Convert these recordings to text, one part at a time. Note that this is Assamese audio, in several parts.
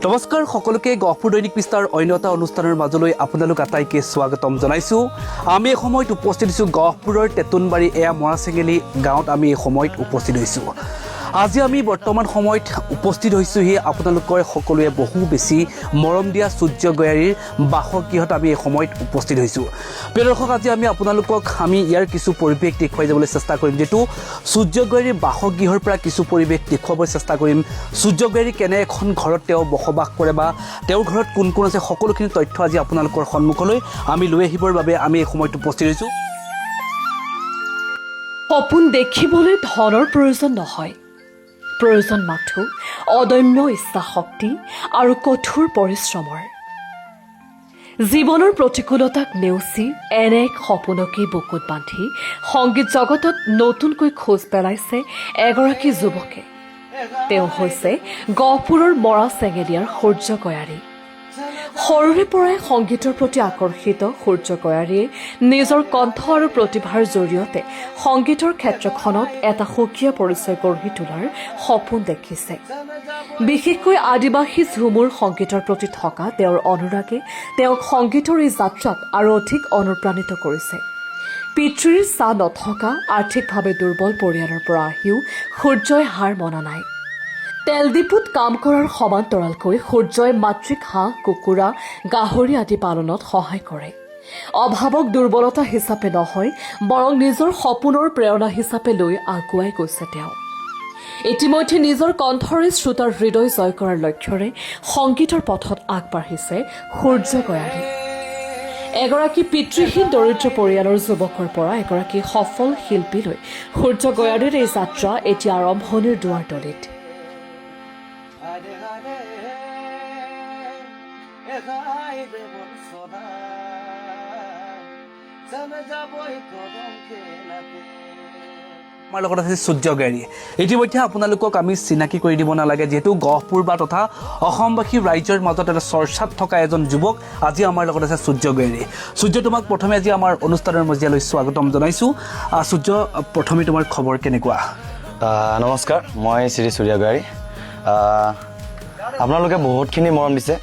নমস্কাৰ সকলোকে গহপুৰ দৈনিক পৃষ্ঠাৰ অন্য এটা অনুষ্ঠানৰ মাজলৈ আপোনালোক আটাইকে স্বাগতম জনাইছোঁ। আমি এই সময়ত উপস্থিত হৈছোঁ গহপুৰৰ তেতুনবাৰী মৰাচেঙেলি গাঁৱত আমি এই সময়ত উপস্থিত হৈছোঁ। আজি আমি বৰ্তমান সময়ত উপস্থিত হৈছোঁহি আপোনালোকৰ সকলোৱে বহু বেছি মৰম দিয়া সূৰ্য গয়াৰীৰ বাসগৃহত আমি এই সময়ত উপস্থিত হৈছোঁ। প্ৰিয় দৰ্শক, আজি আমি আপোনালোকক ইয়াৰ কিছু পৰিৱেশ দেখুৱাই যাবলৈ চেষ্টা কৰিম, যিটো সূৰ্য গয়াৰীৰ বাসগৃহৰ পৰা কিছু পৰিৱেশ দেখুৱাবলৈ চেষ্টা কৰিম। সূৰ্য গয়াৰী কেনে এখন ঘৰত তেওঁ বসবাস কৰে বা তেওঁৰ ঘৰত কোন কোন আছে, সকলোখিনি তথ্য আজি আপোনালোকৰ সন্মুখলৈ আমি লৈ আহিবৰ বাবে আমি এই সময়ত উপস্থিত হৈছোঁ। সপোন দেখিবলৈ ধনৰ প্ৰয়োজন নহয়, প্ৰয়োজন মাথো অদম্য ইচ্ছাশক্তি আৰু কঠোৰ পৰিশ্ৰমৰ। জীৱনৰ প্ৰতিকূলতাক নেওচি এনে এক সপোনকে বুকুত বান্ধি সংগীত জগতত নতুনকৈ খোজ পেলাইছে এগৰাকী যুৱকে। তেওঁ হৈছে গহপুৰৰ মৰাচেঙেলিয়াৰ সূৰ্য গয়াৰী। সৰুৰে পৰাই সংগীতৰ প্ৰতি আকৰ্ষিত সূৰ্য গয়াৰীয়ে নিজৰ কণ্ঠ আৰু প্ৰতিভাৰ জৰিয়তে সংগীতৰ ক্ষেত্ৰখনত এটা সুকীয়া পৰিচয় গঢ়ি তোলাৰ সপোন দেখিছে। বিশেষকৈ আদিবাসী ঝুমুৰ সংগীতৰ প্ৰতি থকা তেওঁৰ অনুৰাগে তেওঁক সংগীতৰ এই যাত্ৰাত আৰু অধিক অনুপ্ৰাণিত কৰিছে। পিতৃৰ চাহ নথকা আৰ্থিকভাৱে দুৰ্বল পৰিয়ালৰ পৰা আহিও সূৰ্যই হাৰ মনা নাই। তেলডিপুত কাম কৰাৰ সমান্তৰালকৈ সূৰ্যই মাতৃক হাঁহ, কুকুৰা, গাহৰি আদি পালনত সহায় কৰে। অভাৱক দুৰ্বলতা হিচাপে নহয়, বৰং নিজৰ সপোনৰ প্ৰেৰণা হিচাপে লৈ আগুৱাই গৈছে তেওঁ। ইতিমধ্যে নিজৰ কণ্ঠৰে শ্ৰোতাৰ হৃদয় জয় কৰাৰ লক্ষ্যৰে সংগীতৰ পথত আগবাঢ়িছে সূৰ্য গয়াৰী। এগৰাকী পিতৃহীন দৰিদ্ৰ পৰিয়ালৰ যুৱকৰ পৰা এগৰাকী সফল শিল্পীলৈ সূৰ্য গয়াৰীৰ এই যাত্ৰা এতিয়া আৰম্ভণিৰ দুৱাৰদলিত। আমাৰ লগত আছে সূৰ্য গয়াৰী। ইতিমধ্যে আপোনালোকক আমি চিনাকি কৰি দিব নালাগে, যিহেতু গহপুৰ বা তথা অসমবাসী ৰাইজৰ মাজত এটা চৰ্চাত থকা এজন যুৱক আজি আমাৰ লগত আছে সূৰ্য গয়াৰী। সূৰ্য, তোমাক প্ৰথমে আজি আমাৰ অনুষ্ঠানৰ মজিয়ালৈ স্বাগতম জনাইছোঁ। সূৰ্য, প্ৰথমে তোমাৰ খবৰ কেনেকুৱা? নমস্কাৰ, মই শ্ৰী সূৰ্য গয়াৰী। আপোনালোকে বহুতখিনি মৰম দিছে,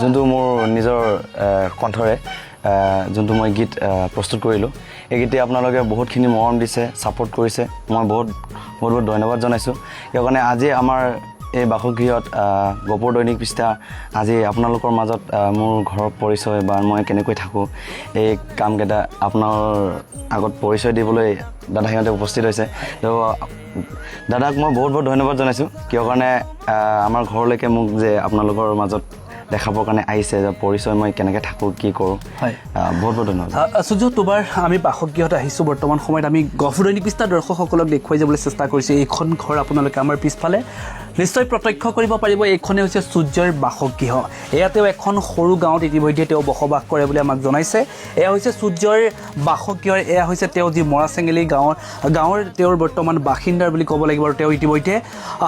যোনটো মোৰ নিজৰ কণ্ঠৰে যোনটো মই গীত প্ৰস্তুত কৰিলোঁ, এই গীতে আপোনালোকে বহুতখিনি মৰম দিছে, ছাপোৰ্ট কৰিছে। মই বহুত ধন্যবাদ জনাইছোঁ। কিয় কাৰণে আজি আমাৰ এই বাসগৃহত গহপুৰ দৈনিক পৃষ্ঠা আজি আপোনালোকৰ মাজত মোৰ ঘৰৰ পৰিচয় বা মই কেনেকৈ থাকোঁ এই কামকেইটা আপোনাৰ আগত পৰিচয় দিবলৈ দাদা সিহঁতে উপস্থিত হৈছে। তো দাদাক মই বহুত ধন্যবাদ জনাইছোঁ, কিয় কাৰণে আমাৰ ঘৰলৈকে মোক যে আপোনালোকৰ মাজত দেখাবৰ কাৰণে আহিছে, যে পৰিচয় মই কেনেকৈ থাকোঁ, কি কৰোঁ। হয়, বহুত ধন্যবাদ। সূৰ্য, তোমাৰ আমি বাসগৃহত আহিছোঁ। বৰ্তমান সময়ত আমি গহপুৰ দৈনিক পৃষ্ঠা দৰ্শকসকলক দেখুৱাই যাবলৈ চেষ্টা কৰিছোঁ। এইখন ঘৰ আপোনালোকে আমাৰ পিছফালে নিশ্চয় প্ৰত্যক্ষ কৰিব পাৰিব। এইখনেই হৈছে সূৰ্যৰ বাসগৃহ। এয়া তেওঁ এখন সৰু গাঁৱত ইতিমধ্যে তেওঁ বসবাস কৰে বুলি আমাক জনাইছে। এয়া হৈছে সূৰ্যৰ বাসগৃহ। এয়া হৈছে তেওঁ যি মৰাচেঙেলি গাঁৱৰ তেওঁৰ বৰ্তমান বাসিন্দাৰ বুলি ক'ব লাগিব। আৰু তেওঁ ইতিমধ্যে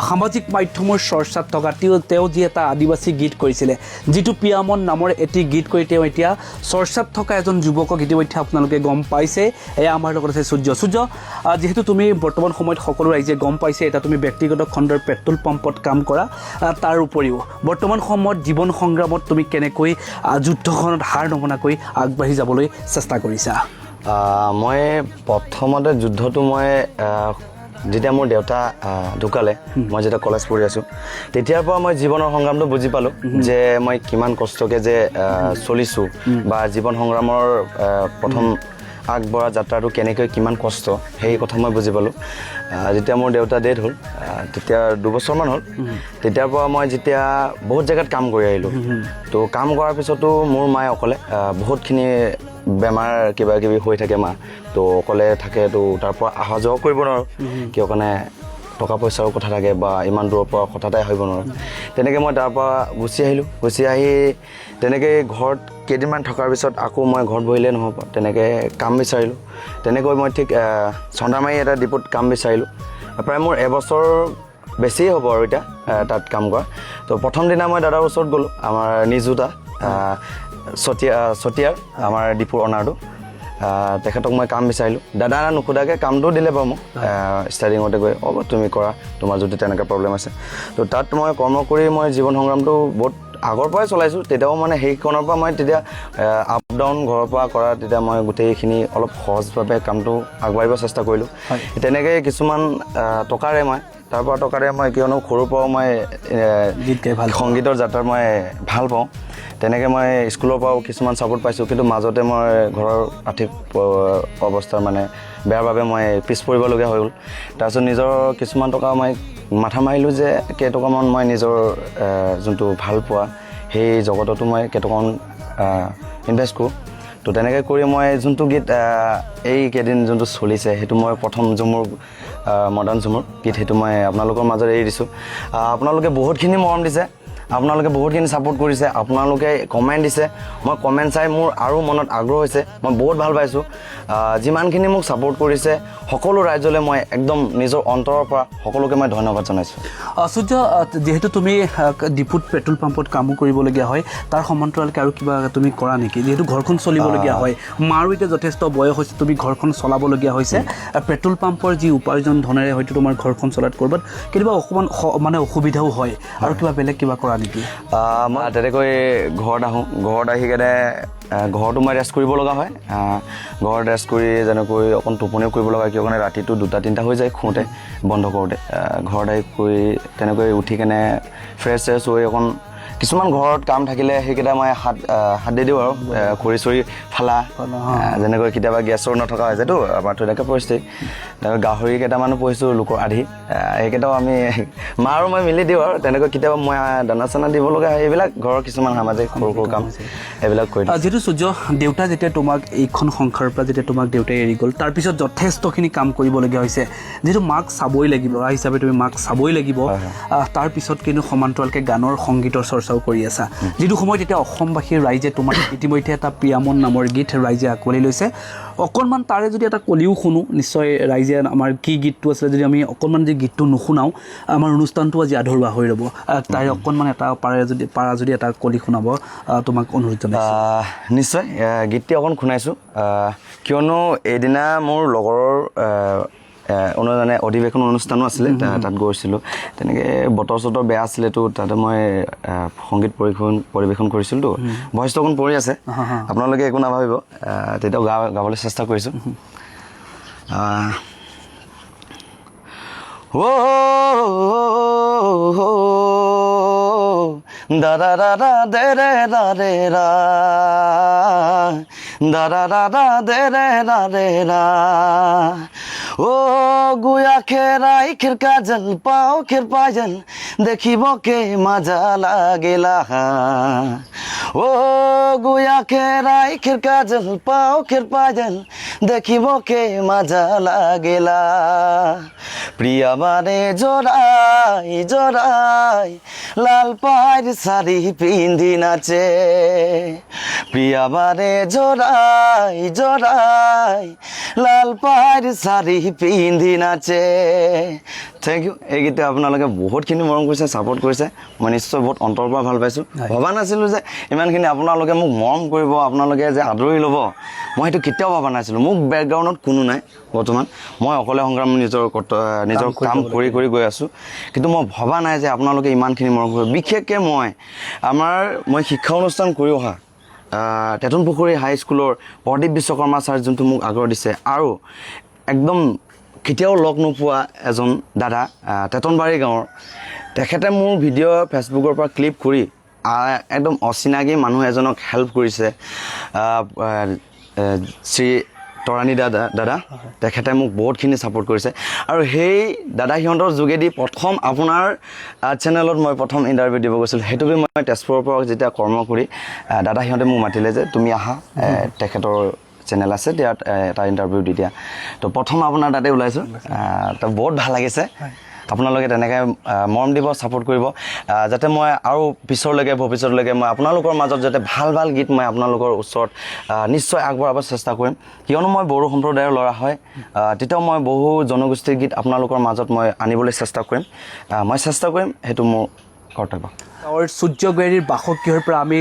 সামাজিক মাধ্যমৰ চৰ্চাত থকা তেওঁ যি এটা আদিবাসী গীত কৰিছিলে, যিটো পিয়ামন নামৰ এটি গীত কৰি তেওঁ এতিয়া চৰ্চাত থকা এজন যুৱকক ইতিমধ্যে আপোনালোকে গম পাইছে। এয়া আমাৰ লগত আছে সূৰ্য। সূৰ্য, যিহেতু তুমি বৰ্তমান সময়ত সকলো ৰাইজে গম পাইছে, এটা তুমি ব্যক্তিগত খণ্ডৰ পেট্ৰল পাম্পত কাম কৰা, তাৰ উপৰিও বৰ্তমান সময়ত জীৱন সংগ্ৰামত তুমি কেনেকৈ যুদ্ধখনত হাৰ নমনাকৈ আগবাঢ়ি যাবলৈ চেষ্টা কৰিছা? মই প্ৰথমতে যুদ্ধটো মই যেতিয়া মোৰ দেউতা ঢুকালে, মই যেতিয়া কলেজ পঢ়ি আছোঁ, তেতিয়াৰ পৰা মই জীৱনৰ সংগ্ৰামটো বুজি পালোঁ, যে মই কিমান কষ্টকৈ যে চলিছোঁ বা জীৱন সংগ্ৰামৰ প্ৰথম আগবঢ়া যাত্ৰাটো কেনেকৈ কিমান কষ্ট, সেই কথা মই বুজি পালোঁ। যেতিয়া মোৰ দেউতা ডেথ হ'ল, তেতিয়া 2 বছৰমান হ'ল। তেতিয়াৰ পৰা মই যেতিয়া বহুত জেগাত কাম কৰি আহিলোঁ, তো কাম কৰাৰ পিছতো মোৰ মায়ে অকলে বহুতখিনি বেমাৰ কিবা কিবি হৈ থাকে, মা তো অকলে থাকে, তো তাৰ পৰা অহা যোৱাও কৰিব নোৱাৰোঁ, কিয় কাৰণে টকা পইচাৰো কথা থাকে বা ইমান দূৰৰ পৰা হঠাতে আহিব নোৱাৰোঁ। তেনেকৈ মই তাৰ পৰা গুচি আহিলোঁ। গুচি আহি তেনেকৈ ঘৰত কেইদিনমান থকাৰ পিছত আকৌ মই ঘৰত বহিলে নহ'ব, তেনেকৈ কাম বিচাৰিলোঁ। তেনেকৈ মই ঠিক চন্দামাৰী এটা ডিপুত কাম বিচাৰিলোঁ। প্ৰায় মোৰ এবছৰ বেছিয়ে হ'ব আৰু এতিয়া তাত কাম কৰা। তো প্ৰথম দিনা মই দাদাৰ ওচৰত গ'লোঁ, আমাৰ নিজুতা চতিয়াৰ আমাৰ ডিপুৰ অনাৰটো। তেখেতক মই কাম বিচাৰিলোঁ দাদা নোসোধাকৈ কামটো দিলে বাৰু মোক ষ্টাৰ্টিঙতে গৈ হ'ব তুমি কৰা তোমাৰ যদি তেনেকৈ প্ৰব্লেম আছে তো তাত মই কৰ্ম কৰি মই জীৱন সংগ্ৰামটো বহুত আগৰ পৰাই চলাইছোঁ তেতিয়াও মানে সেইখনৰ পৰা মই তেতিয়া আপ ডাউন ঘৰৰ পৰা কৰা তেতিয়া মই গোটেইখিনি অলপ সহজভাৱে কামটো আগবাঢ়িব চেষ্টা কৰিলোঁ তেনেকৈ কিছুমান টকাৰে মই তাৰপৰা টকাৰে মই কিয়নো সৰুৰ পৰাও মই গীত গাই ভাল সংগীতৰ যাত্ৰা মই ভাল পাওঁ তেনেকৈ মই স্কুলৰ পৰাও কিছুমান ছাপোৰ্ট পাইছোঁ কিন্তু মাজতে মই ঘৰৰ আৰ্থিক অৱস্থাৰ মানে বেয়াৰ বাবে মই পিছ পৰিবলগীয়া হৈ গ'ল তাৰপিছত নিজৰ কিছুমান টকা মই মাথা মাৰিলোঁ যে কেইটকামান মই নিজৰ যোনটো ভাল পোৱা সেই জগততো মই কেইটকামান ইনভেষ্ট কৰোঁ তো তেনেকৈ কৰি মই যোনটো গীত এইকেইদিন যোনটো চলিছে সেইটো মই প্ৰথম ঝুমুৰ মডাৰ্ণ ঝুমুৰ গীত সেইটো মই আপোনালোকৰ মাজত এৰি দিছোঁ আপোনালোকে বহুতখিনি মৰম দিছে আপোনালোকে বহুতখিনি ছাপোৰ্ট কৰিছে আপোনালোকে কমেণ্ট দিছে মই কমেণ্ট চাই মোৰ আৰু মনত আগ্ৰহ হৈছে মই বহুত ভাল পাইছোঁ যিমানখিনি মোক ছাপোৰ্ট কৰিছে সকলো ৰাইজলৈ মই একদম নিজৰ অন্তৰৰ পৰা সকলোকে মই ধন্যবাদ জনাইছোঁ সূৰ্য যিহেতু তুমি ডিপুত পেট্ৰল পাম্পত কামো কৰিবলগীয়া হয় তাৰ সমান্তৰালকৈ আৰু কিবা তুমি কৰা নেকি যিহেতু ঘৰখন চলিবলগীয়া হয় মাৰো এতিয়া যথেষ্ট বয়স হৈছে তুমি ঘৰখন চলাবলগীয়া হৈছে পেট্ৰল পাম্পৰ যি উপাৰ্জন ধনেৰে হয়তো তোমাৰ ঘৰখন চলাত ক'ৰবাত কেতিয়াবা অকণমান মানে অসুবিধাও হয় আৰু কিবা বেলেগ কিবা কৰা নেকি মই তেনেকৈ ঘৰত আহোঁ ঘৰত আহি কেনে ঘৰতো মই ৰেষ্ট কৰিব লগা হয় ঘৰত ৰেষ্ট কৰি যেনেকৈ অকণ টোপনিও কৰিব লগা হয় কিয় কাৰণে ৰাতিটো 2-3টা হৈ যায় শুওঁতে বন্ধ কৰোঁতে ঘৰত আহি কৰি তেনেকৈ উঠি কেনে ফ্ৰেছ হৈ অকণ কিছুমান ঘৰত কাম থাকিলে সেইকেইটা মই হাত দি দিওঁ আৰু খৰি চৰি ফালা যেনেকৈ কেতিয়াবা গেছৰ নথকা হৈ যায়তো আমাৰ তেনেকৈ পৰিস্থিতি তেনেকৈ গাহৰি কেইটামানো পুহিছোঁ লোকৰ আধি সেইকেইটাও আমি মা আৰু মই মিলি দিওঁ আৰু তেনেকৈ কেতিয়াবা মই দানা চানা দিব লগা হয় এইবিলাক ঘৰৰ কিছুমান সামাজিক সৰু সৰু কাম এইবিলাক কৰি দিওঁ যিহেতু সূৰ্য দেউতা যেতিয়া তোমাক এইখন সংসাৰৰ পৰা যেতিয়া তোমাক দেউতাই এৰি গ'ল তাৰপিছত যথেষ্টখিনি কাম কৰিবলগীয়া হৈছে যিহেতু মাক চাবই লাগিব ল'ৰা হিচাপে তুমি মাক চাবই লাগিব তাৰপিছত কিন্তু সমান্তৰালকৈ গানৰ সংগীতৰ চৰ্চাও কৰি আছা যিটো সময়ত এতিয়া অসমবাসীৰ ৰাইজে তোমাৰ ইতিমধ্যে এটা প্ৰিয়ামন নামৰ গীত ৰাইজে আঁকোৱালি লৈছে অকণমান তাৰে যদি এটা কলিও শুনো নিশ্চয় ৰাইজে আমাৰ কি গীতটো আছিলে যদি আমি অকণমান যদি গীতটো নুশুনাওঁ আমাৰ অনুষ্ঠানটো আজি আধৰুৱা হৈ ৰ'ব তাৰে অকণমান এটা পাৰা যদি এটা কলি শুনাব তোমাক অনুৰোধ জনাইছোঁ নিশ্চয় গীতটি অকণ শুনাইছোঁ কিয়নো এদিনা মোৰ লগৰৰ মানে অধিৱেশন অনুষ্ঠানো আছিলে তাত গৈছিলোঁ তেনেকৈ বতৰ চতৰ বেয়া আছিলেতো তাতে মই সংগীত পৰিৱেশন কৰিছিলোঁতো ভইচটো অকণ পৰি আছে আপোনালোকে একো নাভাবিব তেতিয়াও গাবলৈ চেষ্টা কৰিছোঁ দাদা দাদা দে ৰে দা ৰে ৰা দাদা দাদা দে ৰে দা ৰে ৰা ও গুয়া খেৰাই খিৰকা জল পাও খিৰ পাজল দেখিবকে মাজা লাগেলা ও গুয়া খেৰাই খিৰকা জল পাও খিৰ পাজল দেখিবকে মাজা লাগেলা প্ৰিয়া মানে জৰাই জৰাই লাল পাড় শাড়ি পিন্ধি নাচে প্ৰিয়া মানে জৰাই জৰাই লাল পাড় শাড়ি পিন্ধি নাচে থেংক ইউ এই গীতে আপোনালোকে বহুতখিনি মৰম কৰিছে ছাপোৰ্ট কৰিছে মই নিশ্চয় বহুত অন্তৰৰ পৰা ভাল পাইছোঁ ভবা নাছিলোঁ যে ইমানখিনি আপোনালোকে মোক মৰম কৰিব আপোনালোকে যে আদৰি ল'ব মই সেইটো কেতিয়াও ভবা নাছিলোঁ মোক বেকগ্ৰাউণ্ডত কোনো নাই বৰ্তমান মই অকলে সংগ্ৰাম নিজৰ কাম কৰি গৈ আছোঁ কিন্তু মই ভবা নাই যে আপোনালোকে ইমানখিনি মৰম কৰিব বিশেষকৈ মই শিক্ষা অনুষ্ঠান কৰি অহা তেতুনপুখুৰী হাইস্কুলৰ প্ৰদীপ বিশ্বকৰ্মা ছাৰ যোনটো মোক আগ্ৰহ দিছে আৰু একদম কেতিয়াও লগ নোপোৱা এজন দাদা তেতনবাৰী গাঁৱৰ তেখেতে মোৰ ভিডিঅ' ফেচবুকৰ পৰা ক্লিপ কৰি একদম অচিনাকি মানুহ এজনক হেল্প কৰিছে শ্ৰী তৰাণী দাদা তেখেতে মোক বহুতখিনি ছাপোৰ্ট কৰিছে আৰু সেই দাদা সিহঁতৰ যোগেদি প্ৰথম আপোনাৰ চেনেলত মই প্ৰথম ইণ্টাৰভিউ দিব গৈছিলোঁ সেইটোকে মই তেজপুৰৰ পৰা যেতিয়া কৰ্ম কৰি দাদা সিহঁতে মোক মাতিলে যে তুমি আহা তেখেতৰ চেনেল আছে তাত এটা ইণ্টাৰভিউ দি দিয়া তো প্ৰথম আপোনাৰ তাতে ওলাইছোঁ তো বহুত ভাল লাগিছে আপোনালোকে তেনেকৈ মৰম দিব ছাপোৰ্ট কৰিব যাতে মই আৰু পিছলৈকে ভৱিষ্যতলৈকে মই আপোনালোকৰ মাজত যাতে ভাল ভাল গীত মই আপোনালোকৰ ওচৰত নিশ্চয় আগবঢ়াব চেষ্টা কৰিম কিয়নো মই বড়ো সম্প্ৰদায়ৰ ল'ৰা হয় তেতিয়াও মই বহু জনগোষ্ঠীৰ গীত আপোনালোকৰ মাজত মই আনিবলৈ চেষ্টা কৰিম মই চেষ্টা কৰিম সেইটো মোৰ কৰ্তব্য গাঁৱৰ সূৰ্য গোহাঁইৰ বাসগৃহৰ পৰা আমি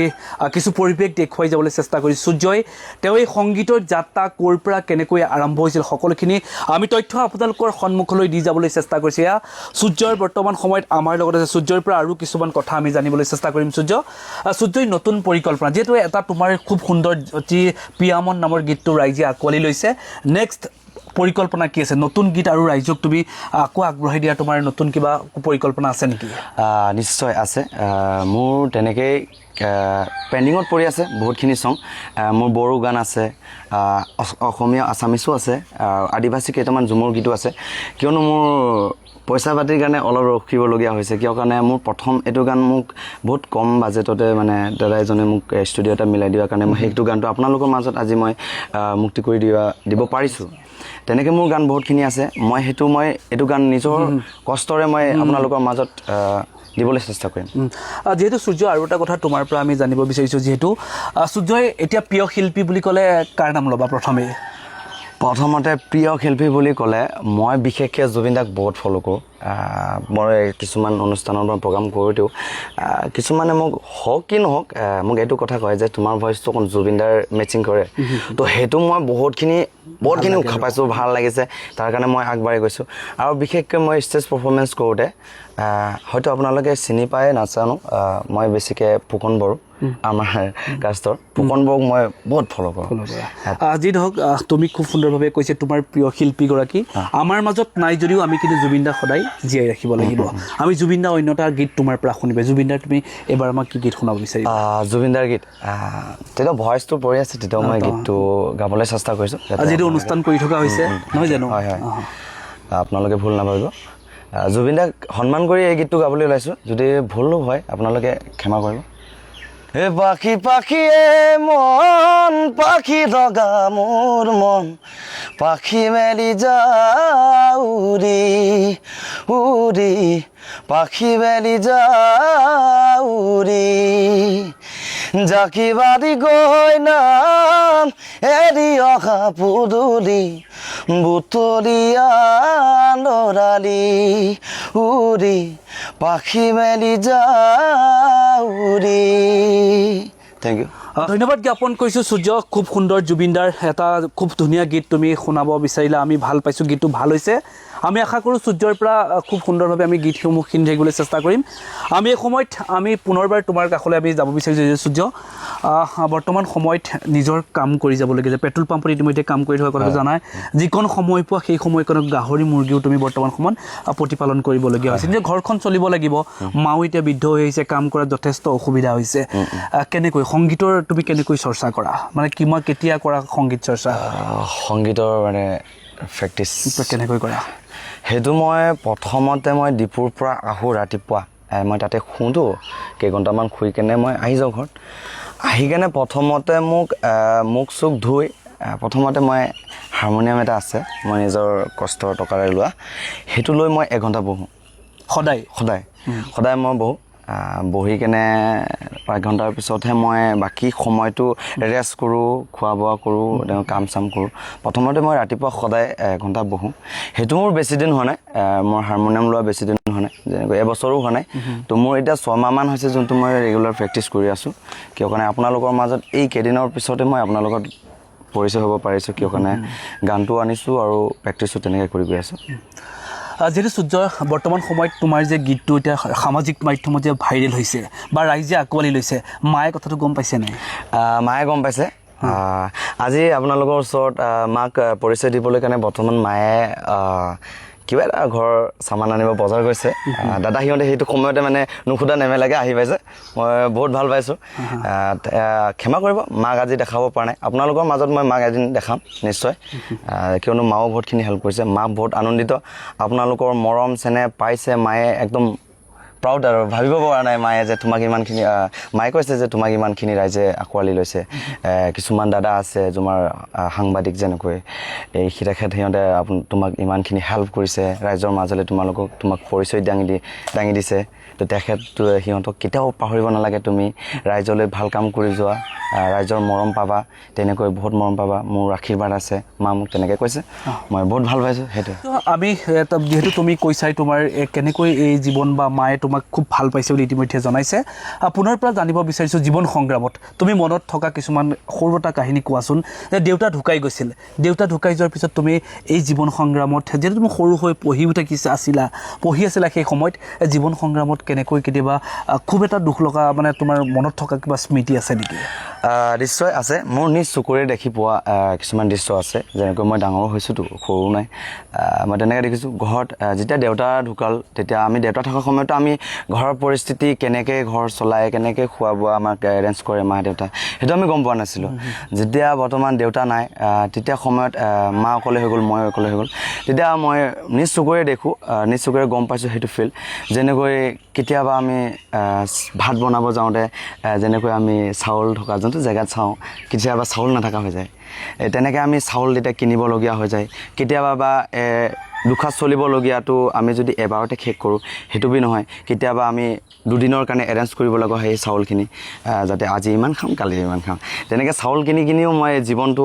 কিছু পৰিৱেশ দেখুৱাই যাবলৈ চেষ্টা কৰিছোঁ সূৰ্যই তেওঁ এই সংগীতৰ যাত্ৰা ক'ৰ পৰা কেনেকৈ আৰম্ভ হৈছিল সকলোখিনি আমি তথ্য আপোনালোকৰ সন্মুখলৈ দি যাবলৈ চেষ্টা কৰিছোঁ এয়া সূৰ্যৰ বৰ্তমান সময়ত আমাৰ লগত আছে সূৰ্যৰ পৰা আৰু কিছুমান কথা আমি জানিবলৈ চেষ্টা কৰিম সূৰ্যই নতুন পৰিকল্পনা যিহেতু এটা তোমাৰ খুব সুন্দৰ অতি পিয়ামন নামৰ গীতটো ৰাইজে আঁকোৱালি লৈছে নেক্সট পৰিকল্পনা কি আছে নতুন গীত আৰু ৰাইজক তুমি আকৌ আগবঢ়াই দিয়া তোমাৰ নতুন কিবা পৰিকল্পনা আছে নেকি নিশ্চয় আছে মোৰ তেনেকৈ পেণ্ডিঙত পৰি আছে বহুতখিনি চং মোৰ বড়ো গান আছে অসমীয়া আছামিছো আছে আদিবাসী কেইটামান ঝুমুৰ গীতো আছে কিয়নো মোৰ পইচা পাতিৰ কাৰণে অলপ ৰখিবলগীয়া হৈছে কিয় কাৰণে মোৰ প্ৰথম এইটো গান মোক বহুত কম বাজেটতে মানে দাদা এজনে মোক ষ্টুডিঅ' এটা মিলাই দিয়াৰ কাৰণে মই সেইটো গানটো আপোনালোকৰ মাজত আজি মই মুক্তি কৰি দিব পাৰিছোঁ তেনেকৈ মোৰ গান বহুতখিনি আছে মই এইটো গান নিজৰ কষ্টৰে মই আপোনালোকৰ মাজত দিবলৈ চেষ্টা কৰিম যিহেতু সূৰ্য আৰু এটা কথা তোমাৰ পৰা আমি জানিব বিচাৰিছোঁ যিহেতু সূৰ্যই এতিয়া প্ৰিয় শিল্পী বুলি ক'লে কাৰ নাম ল'বা প্ৰথমতে প্ৰিয় শিল্পী বুলি ক'লে মই বিশেষকৈ জুবিন দাক বহুত ফ'ল' কৰোঁ মই কিছুমান অনুষ্ঠানৰ পৰা প্ৰগ্ৰাম কৰোঁতেও কিছুমানে মোক হওক কি নহওক মোক এইটো কথা কয় যে তোমাৰ ভইচটো অকণ জুবিন দাৰ মেচিং কৰে তো সেইটো মই বহুতখিনি উৎসাহ পাইছোঁ ভাল লাগিছে তাৰ কাৰণে মই আগবাঢ়ি গৈছোঁ আৰু বিশেষকৈ মই ষ্টেজ পাৰফৰ্মেঞ্চ কৰোঁতে হয়তো আপোনালোকে চিনি পায় নাজানো মই বেছিকৈ ফুকন বড়ো আমাৰ কাষ্টৰ ফুকন বড়োক মই বহুত ফ'ল' কৰোঁ যি ধৰক তুমি খুব সুন্দৰভাৱে কৈছে তোমাৰ প্ৰিয় শিল্পীগৰাকী আমাৰ মাজত নাই যদিও আমি কিন্তু জুবিন দাক সদায় জীয়াই ৰাখিব লাগিব আমি জুবিন দা অন্য এটা গীত তোমাৰ পৰা শুনিবা জুবিন দাৰ তুমি এবাৰ আমাক কি গীত শুনাব বিচাৰিবা জুবিন দাৰ গীত তেতিয়া ভইচটো পৰি আছে তেতিয়া মই গীতটো গাবলৈ চেষ্টা কৰিছোঁ যিটো অনুষ্ঠান কৰি থকা হৈছে নহয় জানো হয় হয় আপোনালোকে ভুল নাভাবিব জুবিন দাক সন্মান কৰি এই গীতটো গাবলৈ ওলাইছোঁ যদি ভুলো হয় আপোনালোকে ক্ষমা কৰিব হে পাখি পাখিয়ে মন পাখি লগা মোৰ মন পাখি মেলি যাউৰি উৰি পাখি মেলি যাউৰি জাকি বাদি গৈ নাম এৰি অহা পুদুলি বুটলিয়া লৰালি উৰি পাখি মেলি যাউৰি থেংক ইউ ধন্যবাদ জ্ঞাপন কৰিছোঁ সূৰ্য খুব সুন্দৰ জুবিনদাৰ এটা খুব ধুনীয়া গীত তুমি শুনাব বিচাৰিলা আমি ভাল পাইছোঁ গীতটো ভাল হৈছে আমি আশা কৰোঁ সূৰ্যৰ পৰা খুব সুন্দৰভাৱে আমি গীতসমূহ শুনি থাকিবলৈ চেষ্টা কৰিম আমি এই সময়ত আমি পুনৰবাৰ তোমাৰ কাষলৈ আমি যাব বিচাৰিছোঁ যে সূৰ্য বৰ্তমান সময়ত নিজৰ কাম কৰি যাবলগীয়া যে পেট্ৰল পাম্পত ইতিমধ্যে কাম কৰি থকা কথা জানাই যিকণ সময় পোৱা সেই সময়কণত গাহৰি মুৰ্গীও তুমি বৰ্তমান সময়ত প্ৰতিপালন কৰিবলগীয়া হৈছে নিজৰ ঘৰখন চলিব লাগিব মাও এতিয়া বৃদ্ধ হৈ আহিছে কাম কৰাত যথেষ্ট অসুবিধা হৈছে কেনেকৈ সংগীতৰ তুমি কেনেকৈ চৰ্চা কৰা মানে কেতিয়া কৰা সংগীত চৰ্চা সংগীতৰ মানে প্ৰেক্টিছ কেনেকৈ কৰা সেইটো মই প্ৰথমতে মই ডিপুৰ পৰা আহোঁ ৰাতিপুৱা মই তাতে শুওঁতো কেইঘণ্টামান শুই কেনে মই আহি যাওঁ ঘৰত আহি কেনে প্ৰথমতে মোক চুক ধুই প্ৰথমতে মই হাৰমনিয়াম এটা আছে মই নিজৰ কষ্টৰ টকাৰে লোৱা সেইটো লৈ মই এঘণ্টা বহোঁ সদায় মই বহি কেনে 1 ঘণ্টাৰ পিছতহে মই বাকী সময়টো ৰেষ্ট কৰোঁ খোৱা বোৱা কৰোঁ কাম চাম কৰোঁ প্ৰথমতে মই ৰাতিপুৱা সদায় 1 ঘণ্টা বহোঁ সেইটো মোৰ বেছি দিন হোৱা নাই মোৰ হাৰমনিয়াম লোৱা বেছি দিন হোৱা নাই যেনেকৈ এবছৰো হোৱা নাই তো মোৰ এতিয়া 6 মাহমান হৈছে যোনটো মই ৰেগুলাৰ প্ৰেক্টিছ কৰি আছোঁ কিয় কাৰণে আপোনালোকৰ মাজত এই কেইদিনৰ পিছতে মই আপোনালোকৰ পৰিচয় হ'ব পাৰিছোঁ কিয় কাৰণে গানটো আনিছোঁ আৰু প্ৰেক্টিছো তেনেকৈ কৰি গৈ আছোঁ যিহেতু সূৰ্য বৰ্তমান সময়ত তোমাৰ যে গীতটো এতিয়া সামাজিক মাধ্যমত যে ভাইৰেল হৈছে বা ৰাইজে আঁকোৱালি লৈছে মায়ে কথাটো গম পাইছে নাই মায়ে গম পাইছে আজি আপোনালোকৰ ওচৰত মাক পৰিচয় দিবলৈ কাৰণে বৰ্তমান মায়ে কিবা এটা ঘৰ চামান আনিব বজাৰ গৈছে দাদা সিহঁতে সেইটো সময়তে মানে নুসুধা নেমেলাকৈ আহি পাইছে মই বহুত ভাল পাইছোঁ ক্ষমা কৰিব মাক আজি দেখাব পৰা নাই আপোনালোকৰ মাজত মই মাক এদিন দেখাম নিশ্চয় কিয়নো মাও বহুতখিনি হেল্প কৰিছে মা বহুত আনন্দিত আপোনালোকৰ মৰম চেনেহ পাইছে মায়ে একদম প্ৰাউড আৰু ভাবিব পৰা নাই মায়ে যে তোমাক ইমানখিনি মায়ে কৈছে যে তোমাক ইমানখিনি ৰাইজে আঁকোৱালি লৈছে কিছুমান দাদা আছে তোমাৰ সাংবাদিক যেনেকৈ এই সিহঁতে তোমাক ইমানখিনি হেল্প কৰিছে ৰাইজৰ মাজলৈ তোমাক পৰিচয় দাঙি দিছে তো সিহঁতক কেতিয়াও পাহৰিব নালাগে তুমি ৰাইজলৈ ভাল কাম কৰি যোৱা ৰাইজৰ মৰম পাবা তেনেকৈ বহুত মৰম পাবা মোৰ আশীৰ্বাদ আছে মা মোক তেনেকৈ কৈছে মই বহুত ভাল পাইছোঁ সেইটোৱে তো আমি যিহেতু তুমি কৈছাই তোমাৰ কেনেকৈ এই জীৱন বা মায়ে তোমাক খুব ভাল পাইছে বুলি ইতিমধ্যে জনাইছে আপোনাৰ পৰা জানিব বিচাৰিছোঁ জীৱন সংগ্ৰামত তুমি মনত থকা কিছুমান সৰু এটা কাহিনী কোৱাচোন যে দেউতা ঢুকাই গৈছিল দেউতা ঢুকাই যোৱাৰ পিছত তুমি এই জীৱন সংগ্ৰামত যিহেতু তুমি সৰু হৈ পঢ়ি আছিলা সেই সময়ত জীৱন সংগ্ৰামত কেনেকৈ কেতিয়াবা খুব এটা দুখ লগা মানে তোমাৰ মনত থকা কিবা স্মৃতি আছে নেকি নিশ্চয় আছে মোৰ নিজ চকুৰে দেখি পোৱা কিছুমান দৃশ্য আছে যেনেকৈ মই ডাঙৰ হৈছোঁতো সৰু নাই মই তেনেকৈ দেখিছোঁ ঘৰত যেতিয়া দেউতা ঢুকাল তেতিয়া আমি দেউতা থকাৰ সময়তো আমি ঘৰৰ পৰিস্থিতি কেনেকৈ ঘৰ চলায় কেনেকৈ খোৱা বোৱা আমাক এৰেঞ্জ কৰে মা দেউতা সেইটো আমি গম পোৱা নাছিলোঁ যেতিয়া বৰ্তমান দেউতা নাই তেতিয়া সময়ত মা অকলে হৈ গ'ল মই অকলে হৈ গ'ল তেতিয়া মই নিজ চকুৰে দেখোঁ নিজ চকুৰে গম পাইছোঁ সেইটো ফিল যেনেকৈ কেতিয়াবা আমি ভাত বনাব যাওঁতে যেনেকৈ আমি চাউল থকা যোনটো জেগাত চাওঁ কেতিয়াবা চাউল নাথাকা হৈ যায় তেনেকৈ আমি চাউল তেতিয়া কিনিবলগীয়া হৈ যায় কেতিয়াবা বা দুসাঁজ চলিবলগীয়াটো আমি যদি এবাৰতে শেষ কৰোঁ সেইটো বি নহয় কেতিয়াবা আমি দুদিনৰ কাৰণে এৰেঞ্জ কৰিব লগা হয় সেই চাউলখিনি যাতে আজি ইমান খাম কালি ইমান খাম তেনেকৈ চাউল কিনিও মই জীৱনটো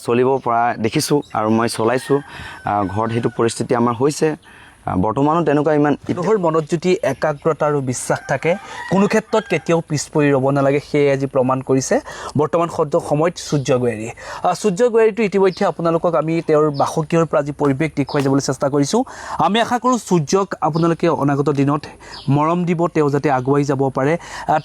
চলিব পৰা দেখিছোঁ আৰু মই চলাইছোঁ ঘৰত সেইটো পৰিস্থিতি আমাৰ হৈছে বৰ্তমানো তেনেকুৱা ইমান মানুহৰ মনত যদি একাগ্ৰতা আৰু বিশ্বাস থাকে কোনো ক্ষেত্ৰত কেতিয়াও পিছ পৰি ৰ'ব নালাগে সেয়ে আজি প্ৰমাণ কৰিছে বৰ্তমান সময়ত সূৰ্য গোৱাৰীটো ইতিমধ্যে আপোনালোকক আমি তেওঁৰ বাসগৃহৰ পৰা আজি পৰিৱেশ দেখুৱাই যাবলৈ চেষ্টা কৰিছোঁ আমি আশা কৰোঁ সূৰ্যক আপোনালোকে অনাগত দিনত মৰম দিব তেওঁ যাতে আগুৱাই যাব পাৰে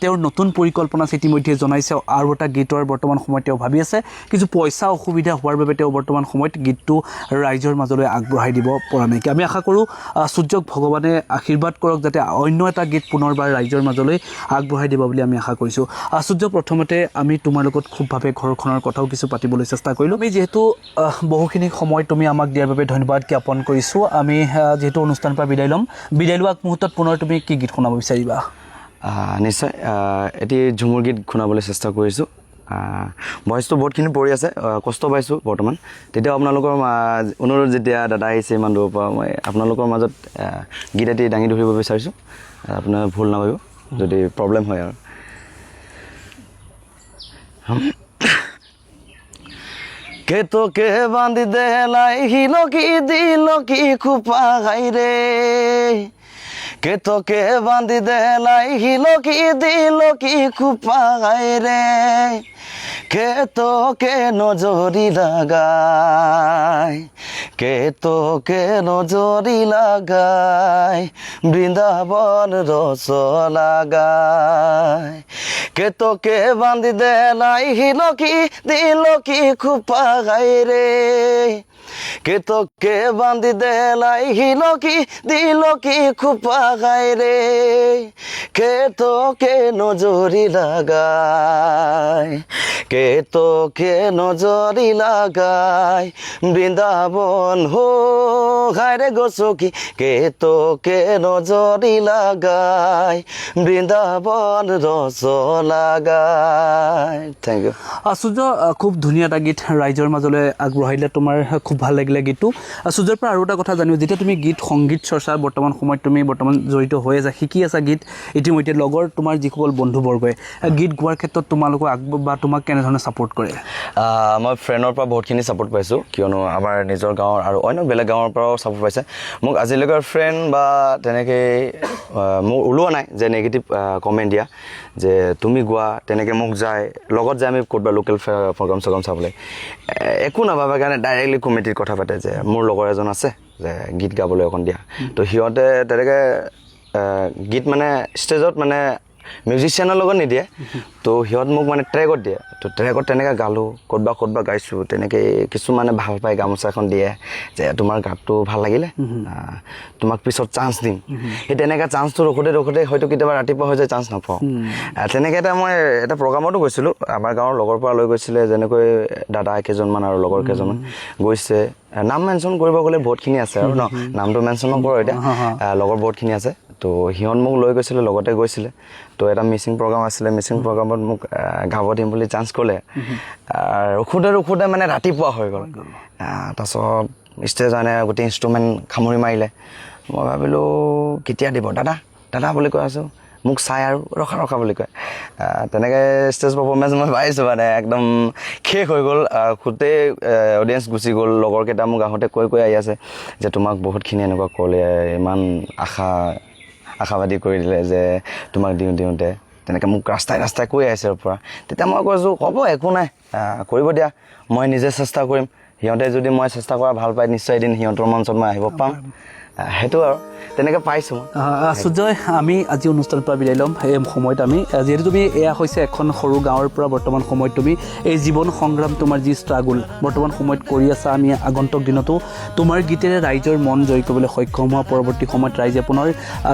তেওঁৰ নতুন পৰিকল্পনা ইতিমধ্যে জনাইছে আৰু এটা গীতৰ বৰ্তমান সময়ত তেওঁ ভাবি আছে কিছু পইচা অসুবিধা হোৱাৰ বাবে তেওঁ বৰ্তমান সময়ত গীতটো ৰাইজৰ মাজলৈ আগবঢ়াই দিব পৰা নাই আমি আশা কৰোঁ সূৰ্যক ভগৱানে আশীৰ্বাদ কৰক যাতে অন্য এটা গীত পুনৰবাৰ ৰাইজৰ মাজলৈ আগবঢ়াই দিব বুলি আমি আশা কৰিছোঁ সূৰ্য প্ৰথমতে আমি তোমাৰ লগত খুবভাৱে ঘৰখনৰ কথাও কিছু পাতিবলৈ চেষ্টা কৰিলোঁ আমি যিহেতু বহুখিনি সময় তুমি আমাক দিয়াৰ বাবে ধন্যবাদ জ্ঞাপন কৰিছোঁ আমি যিহেতু অনুষ্ঠানৰ পৰা বিদায় লোৱা মুহূৰ্তত পুনৰ তুমি কি গীত শুনাব বিচাৰিবা নিশ্চয় এটি ঝুমুৰ গীত শুনাবলৈ চেষ্টা কৰিছোঁ ভইচটো বহুতখিনি পৰি আছে কষ্ট পাইছোঁ বৰ্তমান তেতিয়া আপোনালোকৰ অনুৰোধ যেতিয়া দাদা আহিছে ইমান দূৰৰ পৰা মই আপোনালোকৰ মাজত গীত এটি দাঙি ধৰিব বিচাৰিছোঁ আপোনাৰ ভুল নাভাবিব যদি প্ৰব্লেম হয় আৰু কে তোকে বান্ধি দেলাই হিল কি দিল কি খুপা গাই রে কে তোকে বান্ধি দেলাই হিল কি দিল কি খুপা গাই রে কে তোকে নজরি লাগায় কে তোকে নজরি লাগায় বৃন্দাবন রস লাগায় কে তোকে বান্ধি দেলাই হিল কি দিল কি খুপা গাই রে কে তোকে বান্ধি দেলাই হিল কি দিল কি খুপা গাই রে কে তোকে নজরি লাগায় কে তোকে নজরি লাগায় বৃন্দাবন হো গায় রে গোসকি কে তোকে নজরি লাগায় বৃন্দাবন ৰস লাগায় থেংক ইউ সূৰ্য খুব ধুনীয়া এটা গীত ৰাইজৰ মাজলৈ আগবঢ়াইলে তোমাৰ খুব ভাল লাগিলে গীতটো সূৰ্যৰ পৰা আৰু এটা কথা জানিও যেতিয়া তুমি সংগীত চৰ্চা বৰ্তমান সময়ত তুমি জড়িত হৈ আছা শিকি আছা গীত ইতিমধ্যে লগৰ তোমাৰ যিসকল বন্ধুবৰ্গই গীত গোৱাৰ ক্ষেত্ৰত তোমালোকক বা তোমাক কেনেধৰণে ছাপোৰ্ট কৰে মই ফ্ৰেণ্ডৰ পৰা বহুতখিনি ছাপোৰ্ট পাইছোঁ কিয়নো আমাৰ নিজৰ গাঁৱৰ আৰু অন্য বেলেগ গাঁৱৰ পৰাও ছাপোৰ্ট পাইছে মোক আজিলৈকে ফ্ৰেণ্ড বা তেনেকৈ মোৰ ওলোৱা নাই যে নেগেটিভ কমেণ্ট দিয়া যে তুমি গোৱা তেনেকৈ মোক যায় লগত যায় আমি ক'ৰবাত লোকেল প্ৰগ্ৰাম চগ্ৰাম চাবলৈ একো নাভাবে কাৰণে ডাইৰেক্টলি কমিটিৰ কথা পাতে যে মোৰ লগৰ এজন আছে যে গীত গাবলৈ অকণ দিয়া তো সিহঁতে তেনেকৈ গীত মানে ষ্টেজত মানে মিউজিচিয়ানৰ লগত নিদিয়ে তো সিহঁত মোক মানে ট্ৰেকত দিয়ে তো ট্ৰেকত তেনেকৈ গালোঁ ক'ৰবাত গাইছোঁ তেনেকৈ কিছুমানে ভাল পায় গামোচা এখন দিয়ে যে তোমাৰ গানটো ভাল লাগিলে তোমাক পিছত চান্স দিম সেই তেনেকৈ চান্সটো ৰখোতে হয়তো কেতিয়াবা ৰাতিপুৱা হৈ যায় চান্স নাপাওঁ তেনেকৈ মই এটা প্ৰগ্ৰামতো গৈছিলোঁ আমাৰ গাঁৱৰ লগৰ পৰা লৈ গৈছিলে যেনেকৈ দাদা কেইজনমান আৰু লগৰ কেইজনমান গৈছে নাম মেনশ্যন কৰিব গ'লে বহুতখিনি আছে আৰু ন নামটো মেনশ্যন নকৰোঁ এতিয়া লগৰ বহুতখিনি আছে তো সিহঁত মোক লৈ গৈছিলে লগতে গৈছিলে তো এটা মিচিং প্ৰগ্ৰাম আছিলে মিচিং প্ৰগ্ৰামত মোক গাব দিম বুলি চান্স ক'লে ৰখোতে মানে ৰাতিপুৱা হৈ গ'ল তাৰপাছত ষ্টেজ আনে গোটেই ইনষ্ট্ৰুমেণ্ট সামৰি মাৰিলে মই ভাবিলোঁ কেতিয়া দিব দাদা বুলি কৈ আছোঁ মোক চাই আৰু ৰখা ৰখা বুলি কয় তেনেকৈ ষ্টেজ পাৰফৰ্মেঞ্চ মই পাইছোঁ মানে একদম শেষ হৈ গ'ল গোটেই অডিয়েঞ্চ গুচি গ'ল লগৰকেইটা মোক আহোঁতে কৈ আহি আছে যে তোমাক বহুতখিনি এনেকুৱা ক'লে ইমান আশাবাদী কৰি দিলে যে তোমাক দিওঁতে তেনেকৈ মোক ৰাস্তাই কৈ আহিছে পৰা তেতিয়া মই কৈছোঁ হ'ব একো নাই কৰিব দিয়া মই নিজে চেষ্টা কৰিম সিহঁতে যদি মই চেষ্টা কৰা ভাল পায় নিশ্চয় এদিন সিহঁতৰ মঞ্চত মই আহিব পাম সেইটো আৰু তেনেকৈ পাইছোঁ সূৰ্যই আমি আজি অনুষ্ঠানৰ পৰা বিদায় ল'ম এই সময়ত আমি যিহেতু তুমি এয়া হৈছে এখন সৰু গাঁৱৰ পৰা বৰ্তমান সময়ত তুমি এই জীৱন সংগ্ৰাম তোমাৰ যি ষ্ট্ৰাগল বৰ্তমান সময়ত কৰি আছা আমি আগন্তুক দিনতো তোমাৰ গীতেৰে ৰাইজৰ মন জয় কৰিবলৈ সক্ষম হোৱা পৰৱৰ্তী সময়ত ৰাইজে পুনৰ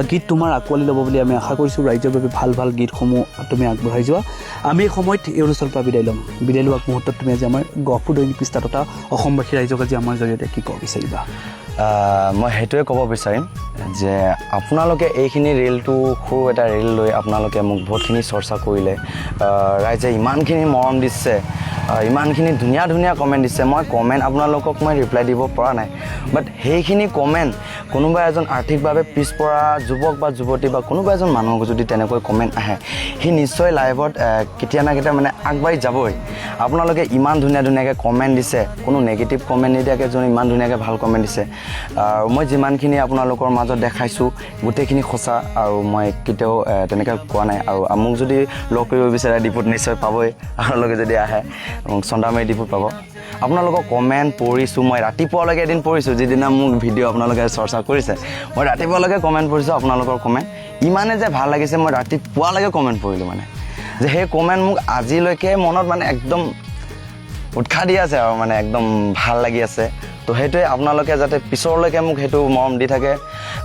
গীত তোমাৰ আঁকোৱালি ল'ব বুলি আমি আশা কৰিছোঁ ৰাইজৰ বাবে ভাল ভাল গীতসমূহ তুমি আগবঢ়াই যোৱা আমি এই সময়ত এই অনুষ্ঠানৰ পৰা বিদায় লোৱা মুহূৰ্তত তুমি আজি আমাৰ গহপুৰ দৈনিক পৃষ্ঠা তথা অসমবাসী ৰাইজক আজি আমাৰ জৰিয়তে কি ক'ব বিচাৰিবা মই সেইটোৱে ক'ব বিচাৰিম যে আপোনালোকে এইখিনি ৰিলটো সৰু এটা ৰিল লৈ আপোনালোকে মোক বহুতখিনি চৰ্চা কৰিলে ৰাইজে ইমানখিনি মৰম দিছে ইমানখিনি ধুনীয়া কমেণ্ট দিছে মই কমেণ্ট আপোনালোকক মই ৰিপ্লাই দিব পৰা নাই বাট সেইখিনি কমেণ্ট কোনোবা এজন আৰ্থিকভাৱে পিছপৰা যুৱক বা যুৱতী বা কোনোবা এজন মানুহক যদি তেনেকৈ কমেণ্ট আহে সি নিশ্চয় লাইভত কেতিয়া না কেতিয়া মানে আগবাঢ়ি যাবই আপোনালোকে ইমান ধুনীয়াকৈ কমেণ্ট দিছে কোনো নেগেটিভ কমেণ্ট নিদিয়াকৈ যোন ইমান ধুনীয়াকৈ ভাল কমেণ্ট দিছে আৰু মই যিমানখিনি আপোনালোকৰ মাজত দেখাইছোঁ গোটেইখিনি সঁচা আৰু মই কেতিয়াও তেনেকৈ কোৱা নাই আৰু মোক যদি লগ কৰিব বিচাৰে ডিপুত নিশ্চয় পাবই আপোনালোকে যদি আহে চন্দামাৰী ডিপুত পাব আপোনালোকৰ কমেণ্ট পঢ়িছোঁ মই ৰাতিপুৱালৈকে এদিন পঢ়িছোঁ যিদিনা মোক ভিডিঅ' আপোনালোকে চৰ্চা কৰিছে মই ৰাতিপুৱালৈকে কমেণ্ট পঢ়িছোঁ আপোনালোকৰ কমেণ্ট ইমানে যে ভাল লাগিছে মই ৰাতিপুৱালৈকে কমেণ্ট পঢ়িলোঁ মানে যে সেই কমেণ্ট মোক আজিলৈকে মনত মানে একদম উৎসাহ দি আছে আৰু মানে একদম ভাল লাগি আছে তো সেইটোৱে আপোনালোকে যাতে পিছৰলৈকে মোক সেইটো মৰম দি থাকে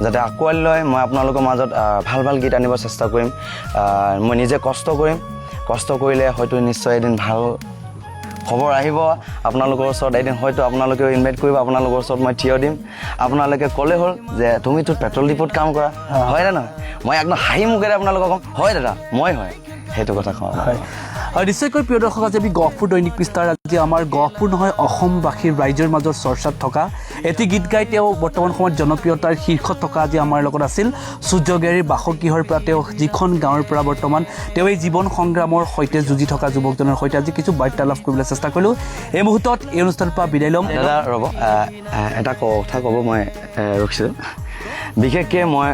যাতে আঁকোৱালি লয় মই আপোনালোকৰ মাজত ভাল গীত আনিব চেষ্টা কৰিম মই নিজে কষ্ট কৰিলে হয়তো নিশ্চয় এদিন ভাল খবৰ আহিব আপোনালোকৰ ওচৰত এদিন হয়তো আপোনালোকেও ইনভাইট কৰিব আপোনালোকৰ ওচৰত মই থিয় দিম আপোনালোকে ক'লে হ'ল যে তুমিতো পেট্ৰল ডিপুত কাম কৰা হয় নে নহয় মই একদম হাঁহি মুখেৰে আপোনালোকক ক'ম হয় দাদা মই হয় সেইটো কথা কওঁ হয় নিশ্চয়কৈ প্ৰিয় দৰ্শক আজি আমি গহপুৰ দৈনিক পৃষ্ঠাৰ আজি আমাৰ গহপুৰ নহয় অসমবাসীৰ ৰাইজৰ মাজত চৰ্চাত থকা এটি গীত গাই তেওঁ বৰ্তমান সময়ত জনপ্ৰিয়তাৰ শীৰ্ষত থকা আজি আমাৰ লগত আছিল সূৰ্যগেৰীৰ বাসগৃহৰ পৰা তেওঁ যিখন গাঁৱৰ পৰা বৰ্তমান তেওঁ এই জীৱন সংগ্ৰামৰ সৈতে যুঁজি থকা যুৱকজনৰ সৈতে আজি কিছু বাৰ্তালাপ কৰিবলৈ চেষ্টা কৰিলোঁ এই মুহূৰ্তত এই অনুষ্ঠানৰ পৰা বিদায় ল'ম দাদা ৰ'ব এটা কথা ক'ব মই ৰখিছোঁ বিশেষকৈ মই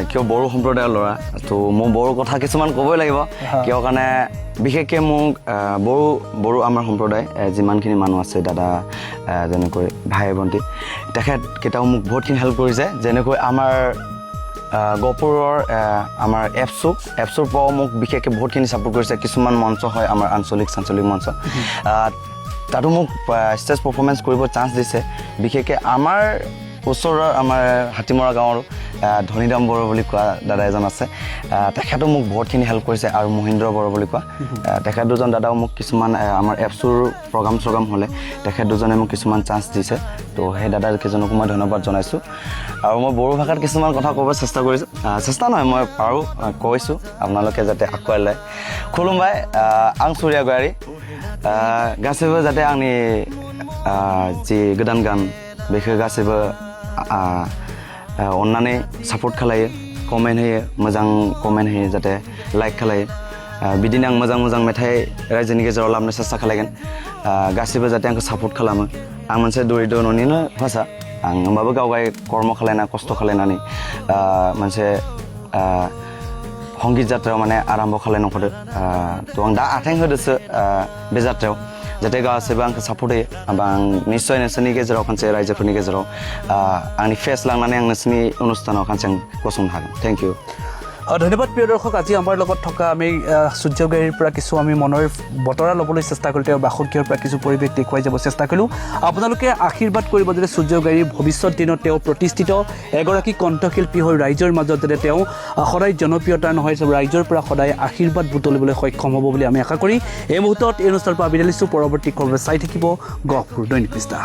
কিয় বড়ো সম্প্ৰদায়ৰ ল'ৰা তো মোৰ বড়ো কথা কিছুমান ক'বই লাগিব কিয় কাৰণে বিশেষকৈ মোক বড়ো আমাৰ সম্প্ৰদায় যিমানখিনি মানুহ আছে দাদা যেনেকৈ ভাই ভণ্টি তেখেতকেইটাও মোক বহুতখিনি হেল্প কৰিছে যেনেকৈ আমাৰ গহপুৰৰ আমাৰ এপছৰ পৰাও মোক বিশেষকৈ বহুতখিনি ছাপোৰ্ট কৰিছে কিছুমান মঞ্চ হয় আমাৰ আঞ্চলিক মঞ্চ তাতো মোক ষ্টেজ পাৰফৰ্মেঞ্চ কৰিব চান্স দিছে বিশেষকৈ আমাৰ ওচৰৰ আমাৰ হাতীমৰা গাঁৱৰ ধনীৰাম বড়ো বুলি কোৱা দাদা এজন আছে তেখেতো মোক বহুতখিনি হেল্প কৰিছে আৰু মহেন্দ্ৰ বড়ো বুলি কোৱা তেখেত দুজন দাদাও মোক কিছুমান আমাৰ এপছৰ প্ৰগ্ৰাম হ'লে তেখেত দুজনে মোক কিছুমান চান্স দিছে তো সেই দাদাকেইজনকো মই ধন্যবাদ জনাইছোঁ আৰু মই বড়ো ভাষাত কিছুমান কথা ক'ব চেষ্টা কৰিছোঁ চেষ্টা নহয় মই পাৰোঁ কৈছোঁ আপোনালোকে যাতে আঁকোৱালি লয় खुलुमबाय आं सूर्या गयारि गासैबो जाहाथे आंनि जि गोदान गान बेखौ गासैबो अन्नानै सापर्ट खालायो कमेन्ट होयो मोजां कमेन्ट होयो जाहाथे लाइक खालायो बिदिनो आं मोजां मेथाइ रायजोनि गेजेराव लाबोनो सेस्था खालायगोन गासैबो जाहाथे आंखौ सापर्ट खालामो आं मोनसे दरिद्र न'निनो भाषा आं होमबाबो गावगाय कर्म खालायना खस्थ' खालायनानै मोनसे संगीत जात्रायाव माने आरम्भ खालायनो हरदो तो आं दा आथें होदोसो बे जात्रायाव जाहाथे गासैबो आंखौ सापर्ट होयो आं निश्चय नोंसोरनि गेजेराव खनसे रायजोफोरनि गेजेराव आंनि फेस लांनानै आं नोंसोरनि अनुष्ठानाव खनसे आं गसंनो हागोन थेंक इउ ধন্যবাদ প্ৰিয় দৰ্শক আজি আমাৰ লগত থকা আমি সূৰ্যগেৰীৰ পৰা কিছু আমি মনৰ বতৰা ল'বলৈ চেষ্টা কৰিলোঁ তেওঁ বাসগৃহৰ পৰা কিছু পৰিৱেশ দেখুৱাই যাব চেষ্টা কৰিলোঁ আপোনালোকে আশীৰ্বাদ কৰিব যাতে সূৰ্যগেৰীৰ ভৱিষ্যত দিনত তেওঁ প্ৰতিষ্ঠিত এগৰাকী কণ্ঠশিল্পী হৈ ৰাইজৰ মাজত যাতে তেওঁ সদায় জনপ্ৰিয়তা নহয় ৰাইজৰ পৰা সদায় আশীৰ্বাদ বুটলিবলৈ সক্ষম হ'ব বুলি আমি আশা কৰি এই মুহূৰ্তত এই অনুষ্ঠানৰ পৰা বিদায় লৈছোঁ পৰৱৰ্তী খবৰ চাই থাকিব গহপুৰ দৈনিক পৃষ্ঠা